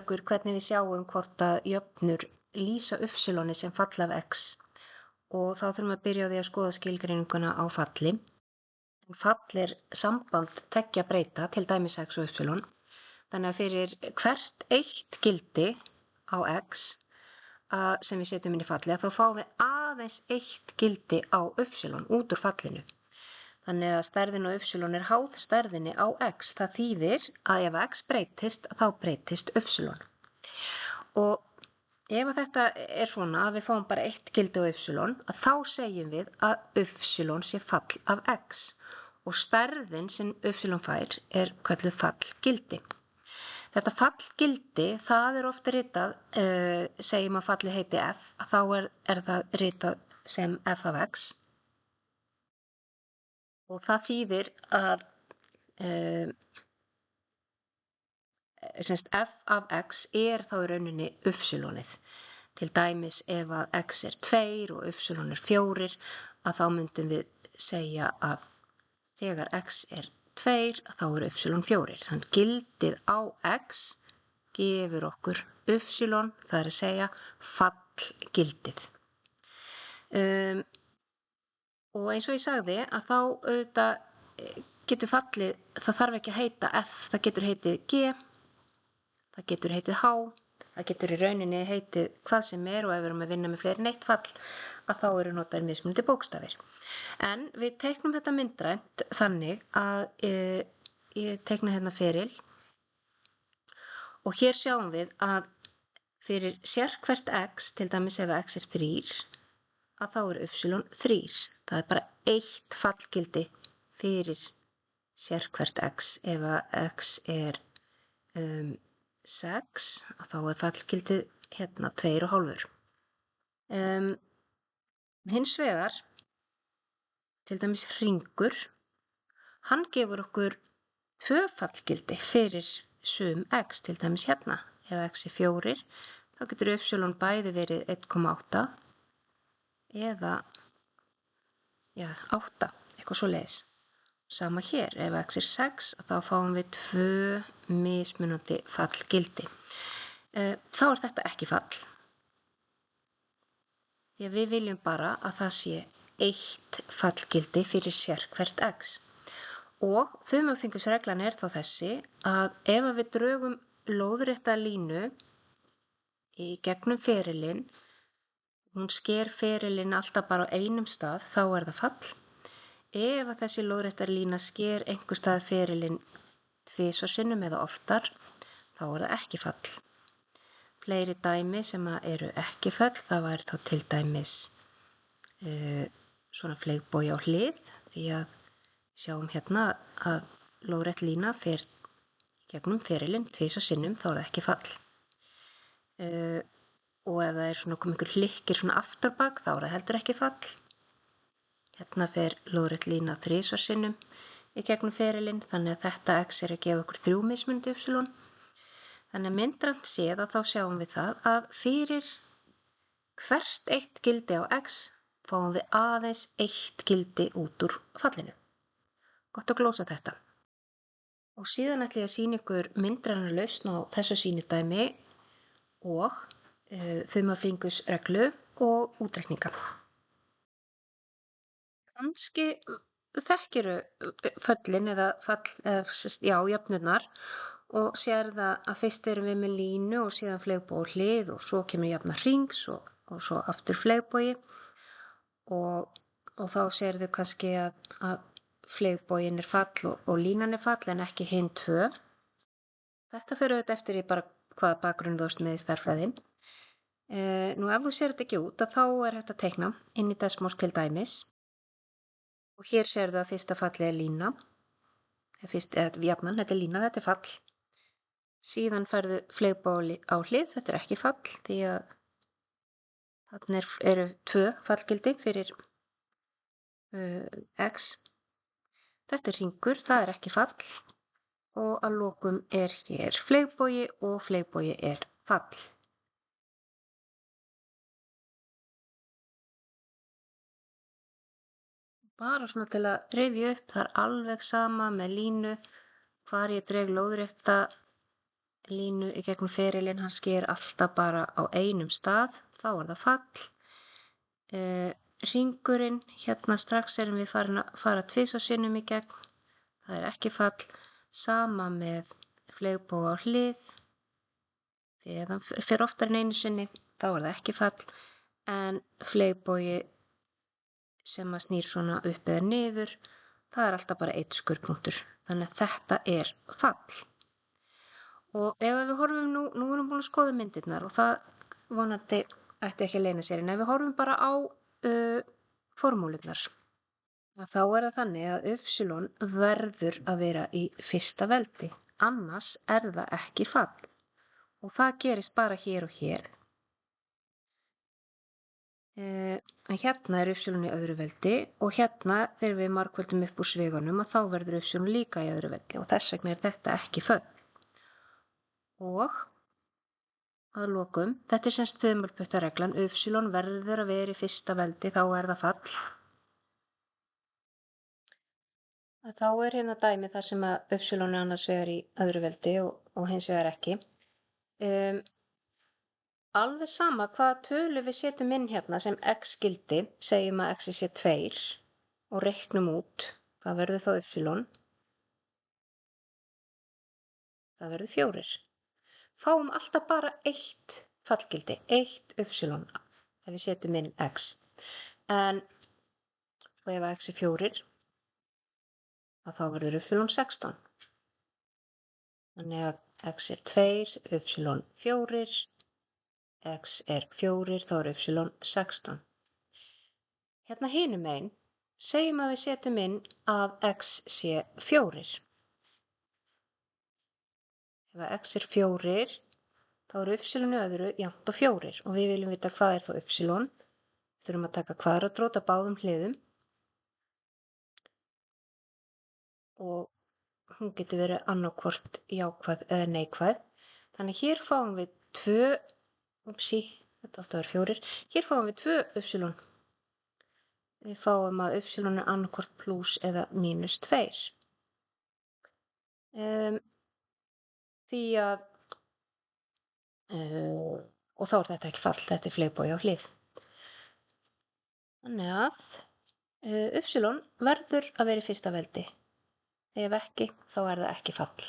ykkur hvernig við sjáum hvort að jöfnur lýsa y sem fall af x og þá þurfum við að byrja á því að skoða skilgreininguna á falli. Fall er samband tveggja breyta, til dæmis x og y. Þannig að fyrir hvert eitt gildi á x sem við setjum inn í falli, þá fáum við aðeins eitt gildi á y út úr fallinu. Þannig að stærðin á y er háð stærðinni á x. Það þýðir að ef x breytist, þá breytist y. Og ef þetta er svona að við fáum bara eitt gildi á y, þá segjum við að y sé fall af x og stærðin sem y fær er kölluð fallgildi. Þetta fallgildi, það er oft ritað, segjum að falli heiti f, að þá er það ritað sem f af x. Og það þýðir að f af x er þá í rauninni y-ið. Til dæmis ef að x er 2 og y er 4, að þá myndum við segja að þegar x er 2, þá er y 4. Þannig gildið á x gefur okkur y, það er að segja fallgildið. Og eins og ég sagði að þá auðvitað getur fallið, það þarf ekki að heita f, það getur heitið g, það getur heitið h, það getur í rauninni heitið hvað sem og ef við erum að vinna með fleiri en eitt fall, að þá eru notaðir mismunandi bókstafir. En við teiknum þetta myndrænt þannig að ég teikna hérna feril og hér sjáum við að fyrir sérhvert x, til dæmis ef x er 3, að þá er y 3. Það er bara eitt fallgildi fyrir sérhvert x. Ef x er 6, að þá er fallgildið hérna 2,5. Hins vegar, til dæmis hringur, hann gefur okkur 2 fallgildi fyrir sum x, til dæmis hérna. Ef x er 4, þá getur y bæði verið 1,8 eða 8, eitthvað svoleiðis. Sama hér, ef x er 6, þá fáum við 2 mismunandi fallgildi. Þá er þetta ekki fall. Því að við viljum bara að það sé eitt fallgildi fyrir sérhvert x. Og þumalfingursreglan er þá þessi að ef við drögum lóðrétta línu í gegnum ferilinn, hún sker ferilinn alltaf bara á einum stað, þá er það fall. Ef að þessi lóðrétta lína sker einhver stað ferilinn 2 sinnum eða oftar, þá er það ekki fall. Fleiri dæmi sem eru ekki fall, það væri þá til dæmis svona fleygbogi á hlið, því að sjáum hérna að lóðrétt lína fer gegnum ferilinn 2 sinnum, þá er það ekki fall. Og ef það er svona komið ykkur hlykkir svona afturbak, þá er það heldur ekki fall. Hérna fer lóðrétt lína 3 sinnum í gegnum ferilinn, þannig að þetta x er að gefa okkur 3 mismunandi y. Þannig að myndrænt séð að þá sjáum við það að fyrir hvert eitt gildi á x fáum við aðeins eitt gildi út úr fallinu. Gott að glósa þetta. Og síðan ætla ég að sýna ykkur myndræna lausn á þessu sýnidæmi og þumalfingursreglu og útreikninga. Kannski þekkiru föllin eða jöfnurnar og sérðu að fyrst erum við með línu og síðan fleygbogi á hlið og svo kemur jafna hrings og svo aftur fleygbogi og þá sérðu kannski að fleigboginn er fall og línan er fall en ekki hin 2. Þetta fer auðvitað eftir í bara hvaða bakgrunn þú ert með í stærðfræði. Nú ef þú sér þetta ekki út, þá er hægt að teikna inn í Desmos til dæmis. Og hér sérðu að fyrsta fallið er lína. Jafnan, þetta er lína, þetta er fall. Síðan færðu fleygbogi á hlið, þetta er ekki fall, því að þarna eru 2 fallgildi fyrir x. Þetta er hringur, það er ekki fall. Og að lokum er hér fleygbogi og fleygbogi er fall. Bara svona til að rifja upp, það er alveg sama með línu hvar ég dreg lóðrétta línu í gegnum ferilinn, hann sker alltaf bara á einum stað, þá er það fall. Hringurinn, hérna strax erum við farin að fara tvisvar sinnum í gegn, það er ekki fall. Sama með fleygboga á hlið, eða fer oftar en einu sinni, þá er það ekki fall. En fleygbogi sem að snýr svona upp eða niður, það er alltaf bara einn skurðpunktur. Þannig að þetta er fall. Og ef við horfum nú erum við búin að skoða myndirnar og það vonandi ætti ekki að leyna sér, en ef við horfum bara á formúlurnar, þá er það þannig að y verður að vera í fyrsta veldi, annars er það ekki fall. Og það gerist bara hér og hér. En hérna er y í öðru veldi og hérna þegar við margföldum upp úr svigunum að þá verður y líka í öðru veldi og þess vegna er þetta ekki fall. Og að lokum, þetta er semst þumalputtareglan, y verður að vera í fyrsta veldi, þá er það fall. Þá er hérna dæmi þar sem að y er annars vegar í öðru veldi og hins vegar ekki. Alveg sama hvaða tölu við setjum inn hérna sem x gildi, segjum að x sé 2 og reiknum út, hvað verður þá y? Það verður 4. Fáum alltaf bara eitt fallgildi, eitt y ef við setjum inn x. Og ef x er 4, þá verður y 16. Þannig að x er 2, y 4, x er 4, þá er y 16. Hérna hinum megin, segjum að við setjum inn að x sé 4. Ef x er 4, þá er y öðru jafnt og 4 og við viljum vita hvað er þá y. Þurfum að taka kvadratrót af báðum hliðum og hún getur verið annarkvort jákvæð eða neikvæð. Þannig hér fáum við 2, þetta átti að vera 4, hér fáum við 2 y. Við fáum að y er annarkvort plús eða mínus 2. Því að og þá er þetta ekki fall, þetta er fleygbogi á hlið. Þannig að y verður að vera í fyrsta veldi. Ef ekki, þá er það ekki fall.